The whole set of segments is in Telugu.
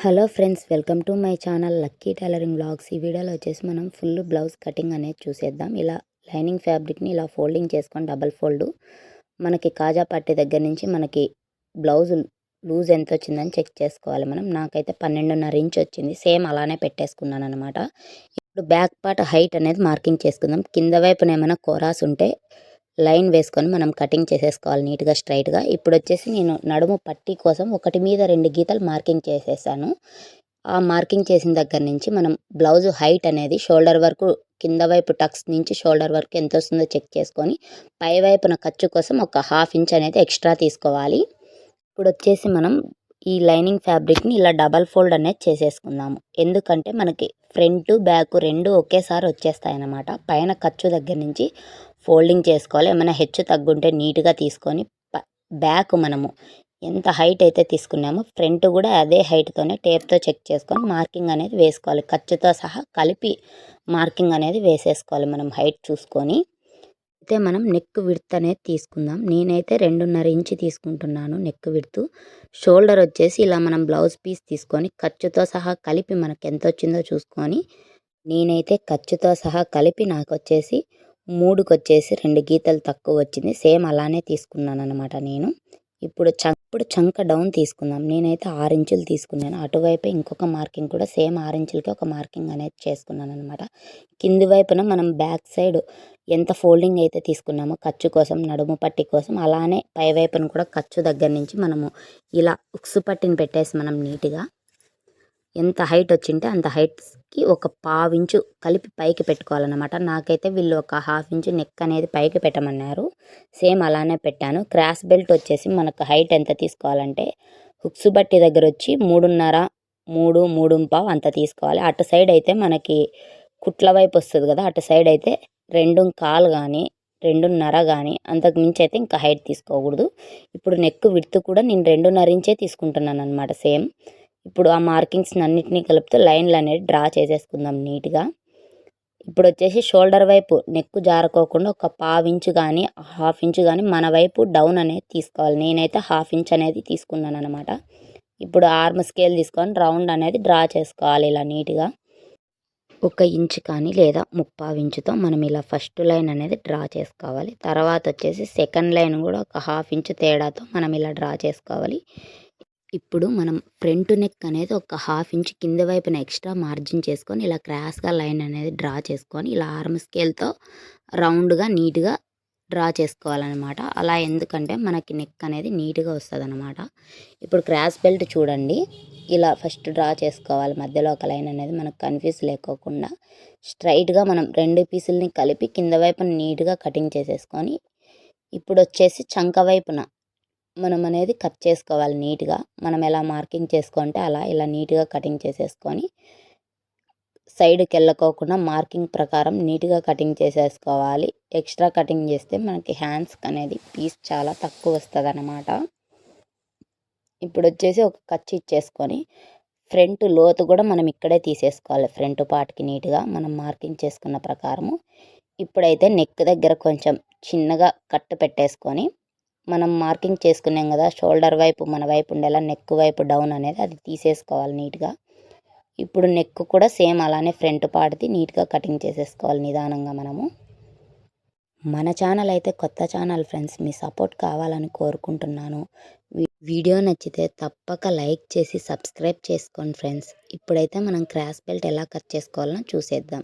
Hello friends, welcome to my channel lucky tailoring blogs. ఈ వీడియోలో వచ్చేసి మనం ఫుల్ బ్లౌజ్ కటింగ్ అనేది చూసేద్దాం. ఇలా లైనింగ్ ఫ్యాబ్రిక్ని ఇలా ఫోల్డింగ్ చేసుకొని డబల్ ఫోల్డ్ మనకి కాజా పట్టి దగ్గర నుంచి మనకి బ్లౌజ్ లూజ్ ఎంత వచ్చిందని చెక్ చేసుకోవాలి. నాకైతే 12.5 ఇంచ్ వచ్చింది. సేమ్ అలానే పెట్టేసుకున్నాను అనమాట. ఇప్పుడు బ్యాక్ పార్ట్ హైట్ అనేది మార్కింగ్ చేసుకుందాం. కింద వైపున ఏమైనా కోరాస్ ఉంటే లైన్ వేసుకొని మనం కటింగ్ చేసేసుకోవాలి నీట్గా స్ట్రైట్గా. ఇప్పుడు వచ్చేసి నేను నడుము పట్టీ కోసం ఒకటి మీద 2 గీతలు మార్కింగ్ చేసేసాను. ఆ మార్కింగ్ చేసిన దగ్గర నుంచి మనం బ్లౌజ్ హైట్ అనేది షోల్డర్ వరకు, కింద వైపు టక్స్ నుంచి షోల్డర్ వరకు ఎంత వస్తుందో చెక్ చేసుకొని పై వైపున ఖర్చు కోసం ఒక 1/2 ఇంచ్ అనేది ఎక్స్ట్రా తీసుకోవాలి. ఇప్పుడు వచ్చేసి మనం ఈ లైనింగ్ ఫ్యాబ్రిక్ని ఇలా డబల్ ఫోల్డ్ అనేది చేసేసుకుందాము. ఎందుకంటే మనకి ఫ్రంట్ బ్యాక్ రెండు ఒకేసారి వచ్చేస్తాయి అన్నమాట. పైన ఖర్చు దగ్గర నుంచి ఫోల్డింగ్ చేసుకోవాలి. ఏమైనా హెచ్చు తగ్గుంటే నీట్గా తీసుకొని బ్యాక్ మనము ఎంత హైట్ అయితే తీసుకున్నామో ఫ్రంట్ కూడా అదే హైట్తోనే టేప్తో చెక్ చేసుకొని మార్కింగ్ అనేది వేసుకోవాలి. ఖర్చుతో సహా కలిపి మార్కింగ్ అనేది వేసేసుకోవాలి మనం హైట్ చూసుకొని. అయితే మనం నెక్ విడ్త్ అనేది తీసుకుందాం. నేనైతే 2.5 ఇంచ్ తీసుకుంటున్నాను నెక్ విడ్త్. షోల్డర్ వచ్చేసి ఇలా మనం బ్లౌజ్ పీస్ తీసుకొని ఖర్చుతో సహా కలిపి మనకు ఎంత వచ్చిందో చూసుకొని, నేనైతే ఖర్చుతో సహా కలిపి నాకు వచ్చేసి 3కి వచ్చేసి 2 గీతలు తక్కువ వచ్చింది. సేమ్ అలానే తీసుకున్నాను అనమాట నేను. ఇప్పుడు చంక డౌన్ తీసుకుందాం. నేనైతే 6 ఇంచులు తీసుకున్నాను. అటువైపే ఇంకొక మార్కింగ్ కూడా సేమ్ 6 ఇంచులకి ఒక మార్కింగ్ అనేది చేసుకున్నాను అనమాట. కింది వైపున మనం బ్యాక్ సైడ్ ఎంత ఫోల్డింగ్ అయితే తీసుకున్నామో ఖర్చు కోసం, నడుము పట్టి కోసం, అలానే పై వైపున కూడా ఖర్చు దగ్గర నుంచి మనము ఇలా ఉక్సు పట్టిని పెట్టేసి మనం నీట్గా ఎంత హైట్ వచ్చింటే అంత హైట్కి ఒక 1/2 ఇంచు కలిపి పైకి పెట్టుకోవాలన్నమాట. నాకైతే వీళ్ళు ఒక 1/2 ఇంచు నెక్ అనేది పైకి పెట్టమన్నారు. సేమ్ అలానే పెట్టాను. క్రాస్ బెల్ట్ వచ్చేసి మనకు హైట్ ఎంత తీసుకోవాలంటే హుక్స్ బట్టి దగ్గర వచ్చి 3.5, 3, 3.5 అంత తీసుకోవాలి. అటు సైడ్ అయితే మనకి కుట్ల వైపు వస్తుంది కదా, అటు సైడ్ అయితే 2.25 కానీ 2.5 కానీ అంతకు మించి అయితే ఇంకా హైట్ తీసుకోకూడదు. ఇప్పుడు నెక్ విడ్త్ కూడా నేను 2.5 ఇంచే తీసుకుంటున్నాను అనమాట సేమ్. ఇప్పుడు ఆ మార్కింగ్స్ అన్నిటినీ కలుపుతూ లైన్లు అనేది డ్రా చేసేసుకుందాం నీట్గా. ఇప్పుడు వచ్చేసి షోల్డర్ వైపు నెక్ జారుకోకుండా ఒక 1/2 ఇంచు కానీ 1/2 ఇంచు కానీ మన వైపు డౌన్ అనేది తీసుకోవాలి. నేనైతే 1/2 ఇంచ్ అనేది తీసుకున్నాను అనమాట. ఇప్పుడు ఆర్మ్ స్కేల్ తీసుకొని రౌండ్ అనేది డ్రా చేసుకోవాలి ఇలా నీట్గా. 1 ఇంచ్ కానీ లేదా 3/4 ఇంచుతో మనం ఇలా ఫస్ట్ లైన్ అనేది డ్రా చేసుకోవాలి. తర్వాత వచ్చేసి సెకండ్ లైన్ కూడా ఒక 1/2 ఇంచు తేడాతో మనం ఇలా డ్రా చేసుకోవాలి. ఇప్పుడు మనం ఫ్రంట్ నెక్ అనేది ఒక 1/2 ఇంచ్ కింద వైపున ఎక్స్ట్రా మార్జిన్ చేసుకొని ఇలా క్రాస్గా లైన్ అనేది డ్రా చేసుకొని ఇలా ఆర్మ్ స్కేల్తో రౌండ్గా నీట్గా డ్రా చేసుకోవాలన్నమాట. అలా ఎందుకంటే మనకి నెక్ అనేది నీట్గా వస్తుంది అనమాట. ఇప్పుడు క్రాస్ బెల్ట్ చూడండి, ఇలా ఫస్ట్ డ్రా చేసుకోవాలి. మధ్యలో ఒక లైన్ అనేది మనకు కన్ఫ్యూజ్ లేకోకుండా స్ట్రైట్గా మనం 2 పీసుల్ని కలిపి కింద వైపున నీట్గా కటింగ్ చేసేసుకొని, ఇప్పుడు వచ్చేసి చంక వైపున మనం అనేది కట్ చేసుకోవాలి నీట్గా. మనం ఎలా మార్కింగ్ చేసుకుంటే అలా ఇలా నీట్గా కటింగ్ చేసేసుకొని సైడ్కి వెళ్ళకోకుండా మార్కింగ్ ప్రకారం నీట్గా కటింగ్ చేసేసుకోవాలి. ఎక్స్ట్రా కటింగ్ చేస్తే మనకి హ్యాండ్స్కి అనేది పీస్ చాలా తక్కువ వస్తుంది అన్నమాట. ఇప్పుడు వచ్చేసి ఒక ఖర్చు ఇచ్చేసుకొని ఫ్రంట్ లోతు కూడా మనం ఇక్కడే తీసేసుకోవాలి. ఫ్రంట్ పార్ట్కి నీట్గా మనం మార్కింగ్ చేసుకున్న ప్రకారము. ఇప్పుడైతే నెక్ దగ్గర కొంచెం చిన్నగా కట్ పెట్టేసుకొని మనం మార్కింగ్ చేసుకున్నాం కదా, షోల్డర్ వైపు మన వైపు ఉండేలా నెక్ వైపు డౌన్ అనేది అది తీసేసుకోవాలి నీట్గా. ఇప్పుడు నెక్ కూడా సేమ్ అలానే ఫ్రంట్ పార్ట్ది నీట్గా కటింగ్ చేసేసుకోవాలి నిదానంగా మనము. మన ఛానల్ అయితే కొత్త ఛానల్ ఫ్రెండ్స్, మీ సపోర్ట్ కావాలని కోరుకుంటున్నాను. వీడియో నచ్చితే తప్పక లైక్ చేసి సబ్స్క్రైబ్ చేసుకోండి ఫ్రెండ్స్. ఇప్పుడైతే మనం క్రాస్ బెల్ట్ ఎలా కట్ చేసుకోవాలో చూసేద్దాం.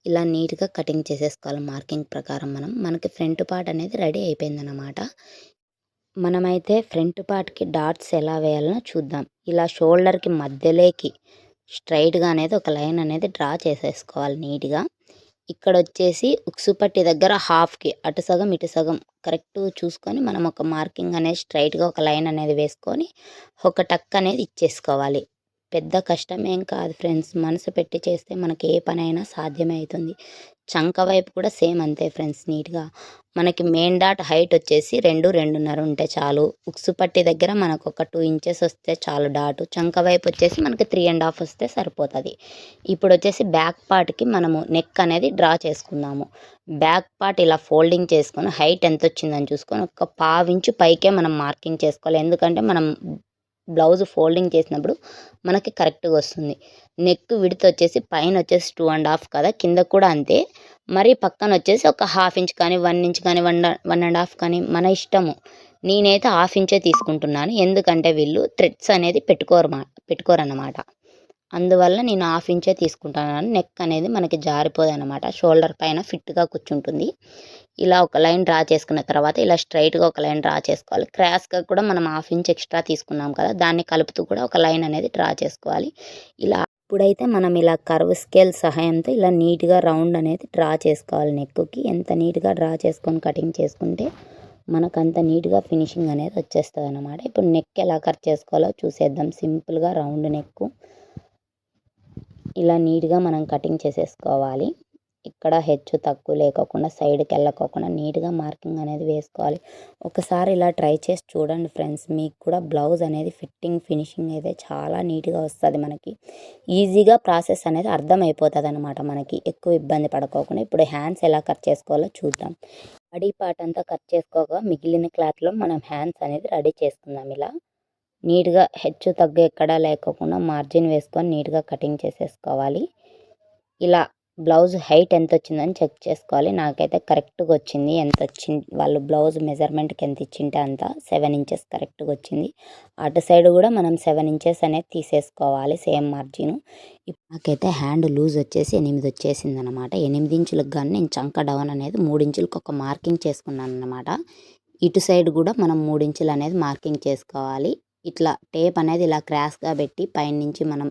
ఇలా నీట్గా కటింగ్ చేసేసుకోవాలి మార్కింగ్ ప్రకారం. మనకి ఫ్రంట్ పార్ట్ అనేది రెడీ అయిపోయిందన్నమాట. మనమైతే ఫ్రంట్ పార్ట్కి డాట్స్ ఎలా వేయాలో చూద్దాం. ఇలా షోల్డర్కి మధ్యలోకి స్ట్రైట్గా అనేది ఒక లైన్ అనేది డ్రా చేసేసుకోవాలి నీట్గా. ఇక్కడ వచ్చేసి ఉక్సు పట్టి దగ్గర హాఫ్కి అటు సగం ఇటు సగం కరెక్ట్ చూసుకొని మనం ఒక మార్కింగ్ అనేది స్ట్రైట్గా ఒక లైన్ అనేది వేసుకొని ఒక టక్ అనేది ఇచ్చేసుకోవాలి. పెద్ద కష్టం ఏం కాదు ఫ్రెండ్స్, మనసు పెట్టి చేస్తే మనకి ఏ పనైనా సాధ్యమే అవుతుంది. చంక వైపు కూడా సేమ్ అంతే ఫ్రెండ్స్. నీట్గా మనకి మెయిన్ డాట్ హైట్ వచ్చేసి 2, 2.5 ఉంటే చాలు. ఉక్సు పట్టి దగ్గర మనకు ఒక 2 ఇంచెస్ వస్తే చాలు డాటు. చంక వైపు వచ్చేసి మనకి 3.5 వస్తే సరిపోతుంది. ఇప్పుడు వచ్చేసి బ్యాక్ పార్ట్కి మనము నెక్ అనేది డ్రా చేసుకుందాము. బ్యాక్ పార్ట్ ఇలా ఫోల్డింగ్ చేసుకొని హైట్ ఎంత వచ్చిందని చూసుకొని ఒక 1/2 ఇంచు పైకే మనం మార్కింగ్ చేసుకోవాలి. ఎందుకంటే మనం బ్లౌజ్ ఫోల్డింగ్ చేసినప్పుడు మనకి కరెక్ట్గా వస్తుంది. నెక్ విడ్త్ వచ్చేసి పైన వచ్చేసి 2.5 కదా, కింద కూడా అంతే. మరి పక్కన వచ్చేసి ఒక 1/2 ఇంచ్ కానీ 1 ఇంచ్ కానీ 1.5 కానీ మన ఇష్టము. నేనైతే 1/2 ఇంచే తీసుకుంటున్నాను, ఎందుకంటే వీళ్ళు థ్రెడ్స్ అనేది పెట్టుకోరన్నమాట. అందువల్ల నేను 1/2 ఇంచే తీసుకుంటున్నాను. నెక్ అనేది మనకి జారిపోదన్నమాట, షోల్డర్ పైన ఫిట్గా కూర్చుంటుంది. ఇలా ఒక లైన్ డ్రా చేసుకున్న తర్వాత ఇలా స్ట్రైట్గా ఒక లైన్ డ్రా చేసుకోవాలి. క్రాస్గా కూడా మనం 1/2 ఇంచ్ ఎక్స్ట్రా తీసుకున్నాం కదా, దాన్ని కలుపుతూ కూడా ఒక లైన్ అనేది డ్రా చేసుకోవాలి. ఇలా ఇప్పుడైతే మనం ఇలా కర్వ్ స్కేల్ సహాయంతో ఇలా నీట్గా రౌండ్ అనేది డ్రా చేసుకోవాలి. నెక్కి ఎంత నీట్గా డ్రా చేసుకొని కటింగ్ చేసుకుంటే మనకు అంత నీట్గా ఫినిషింగ్ అనేది వచ్చేస్తుంది అన్నమాట. ఇప్పుడు నెక్ ఎలా కట్ చేసుకోవాలో చూసేద్దాం. సింపుల్గా రౌండ్ నెక్ ఇలా నీట్గా మనం కటింగ్ చేసేసుకోవాలి. ఇక్కడ హెచ్చు తక్కువ లేకోకుండా సైడ్కి వెళ్ళకోకుండా నీట్గా మార్కింగ్ అనేది వేసుకోవాలి. ఒకసారి ఇలా ట్రై చేసి చూడండి ఫ్రెండ్స్, మీకు కూడా బ్లౌజ్ అనేది ఫినిషింగ్ అయితే చాలా నీట్గా వస్తుంది. మనకి ఈజీగా ప్రాసెస్ అనేది అర్థమైపోతుంది అనమాట, మనకి ఎక్కువ ఇబ్బంది పడుకోకుండా. ఇప్పుడు హ్యాండ్స్ ఎలా కట్ చేసుకోవాలో చూద్దాం. బాడీ పార్ట్ అంతా కట్ చేసుకోగా మిగిలిన క్లాత్లో మనం హ్యాండ్స్ అనేది రెడీ చేసుకుందాం. ఇలా నీట్గా హెచ్చు తగ్గు ఎక్కడా లేకోకుండా మార్జిన్ వేసుకొని నీట్గా కటింగ్ చేసేసుకోవాలి. ఇలా బ్లౌజ్ హైట్ ఎంత వచ్చిందని చెక్ చేసుకోవాలి. నాకైతే కరెక్ట్గా వచ్చింది. ఎంత వచ్చింది వాళ్ళు బ్లౌజ్ మెజర్మెంట్కి ఎంత ఇచ్చింటే అంత 7 ఇంచెస్ కరెక్ట్గా వచ్చింది. అటు సైడ్ కూడా మనం 7 ఇంచెస్ అనేది తీసేసుకోవాలి, సేమ్ మార్జిన్. నాకైతే హ్యాండ్ లూజ్ వచ్చేసి 8 వచ్చేసింది అనమాట. 8 ఇంచులకు కానీ నేను చంక డౌన్ అనేది 3 ఇంచులకు ఒక మార్కింగ్ చేసుకున్నాను అనమాట. ఇటు సైడ్ కూడా మనం 3 ఇంచులు అనేది మార్కింగ్ చేసుకోవాలి. ఇట్లా టేప్ అనేది ఇలా క్రాస్గా పెట్టి పైనుంచి మనం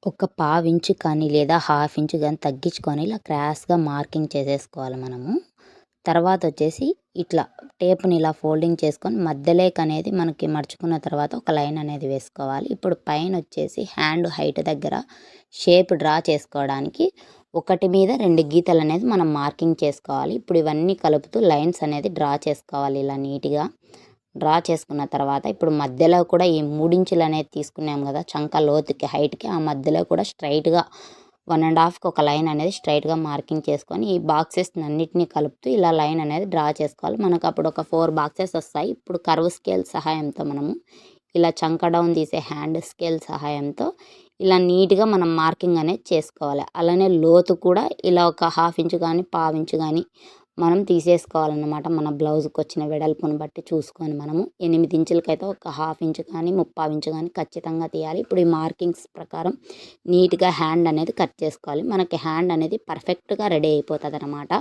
ఒక 1/2 ఇంచు కానీ లేదా 1/2 ఇంచు కానీ తగ్గించుకొని ఇలా క్రాస్గా మార్కింగ్ చేసేసుకోవాలి మనము. తర్వాత వచ్చేసి ఇట్లా టేప్ని ఇలా ఫోల్డింగ్ చేసుకొని మధ్యలోకి అనేది మనకి మడుచుకున్న తర్వాత ఒక లైన్ అనేది వేసుకోవాలి. ఇప్పుడు పైన వచ్చేసి హ్యాండ్ హైట్ దగ్గర షేప్ డ్రా చేసుకోవడానికి 1 మీద 2 గీతలు అనేది మనం మార్కింగ్ చేసుకోవాలి. ఇప్పుడు ఇవన్నీ కలుపుతూ లైన్స్ అనేది డ్రా చేసుకోవాలి. ఇలా నీట్గా డ్రా చేసుకున్న తర్వాత ఇప్పుడు మధ్యలో కూడా ఈ 3 ఇంచులు అనేది తీసుకున్నాం కదా చంక లోతుకి హైట్కి, ఆ మధ్యలో కూడా స్ట్రైట్గా 1.5కి ఒక లైన్ అనేది స్ట్రైట్గా మార్కింగ్ చేసుకొని ఈ బాక్సెస్ అన్నిటినీ కలుపుతూ ఇలా లైన్ అనేది డ్రా చేసుకోవాలి. మనకు అప్పుడు ఒక 4 బాక్సెస్ వస్తాయి. ఇప్పుడు కర్వ్ స్కేల్ సహాయంతో మనము ఇలా చంక డౌన్ తీసే హ్యాండ్ స్కేల్ సహాయంతో ఇలా నీట్గా మనం మార్కింగ్ అనేది చేసుకోవాలి. అలానే లోతు కూడా ఇలా ఒక 1/2 ఇంచు కానీ 1/4 ఇంచు కానీ మనం తీసేసుకోవాలన్నమాట. మన బ్లౌజ్కి వచ్చిన వెడల్పును బట్టి చూసుకొని మనము 8 ఇంచులకైతే ఒక 1/2 ఇంచు కానీ 3/4 ఇంచు కానీ ఖచ్చితంగా తీయాలి. ఇప్పుడు ఈ మార్కింగ్స్ ప్రకారం నీట్గా హ్యాండ్ అనేది కట్ చేసుకోవాలి. మనకి హ్యాండ్ అనేది పర్ఫెక్ట్గా రెడీ అయిపోతుంది అనమాట.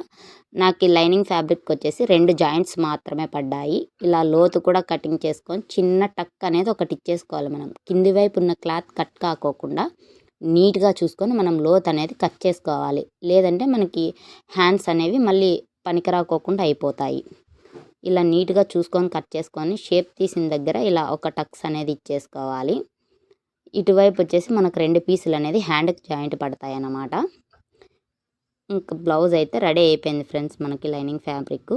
నాకు ఈ లైనింగ్ ఫ్యాబ్రిక్ వచ్చేసి 2 జాయింట్స్ మాత్రమే పడ్డాయి. ఇలా లోతు కూడా కటింగ్ చేసుకొని చిన్న టక్ అనేది ఒకటి ఇచ్చేసుకోవాలి. మనం కింది వైపు ఉన్న క్లాత్ కట్ కాకోకుండా నీట్గా చూసుకొని మనం లోత్ అనేది కట్ చేసుకోవాలి. లేదంటే మనకి హ్యాండ్స్ అనేవి మళ్ళీ పనికిరాకోకుండా అయిపోతాయి. ఇలా నీట్గా చూసుకొని కట్ చేసుకొని షేప్ తీసిన దగ్గర ఇలా ఒక టక్స్ అనేది ఇచ్చేసుకోవాలి. ఇటువైపు వచ్చేసి మనకు 2 పీసులు అనేది హ్యాండ్కి జాయింట్ పడతాయి అన్నమాట. ఇంకా బ్లౌజ్ అయితే రెడీ అయిపోయింది ఫ్రెండ్స్ మనకి లైనింగ్ ఫ్యాబ్రిక్.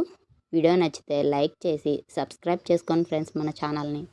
వీడియో నచ్చితే లైక్ చేసి సబ్స్క్రైబ్ చేసుకోండి ఫ్రెండ్స్ మన ఛానల్ని.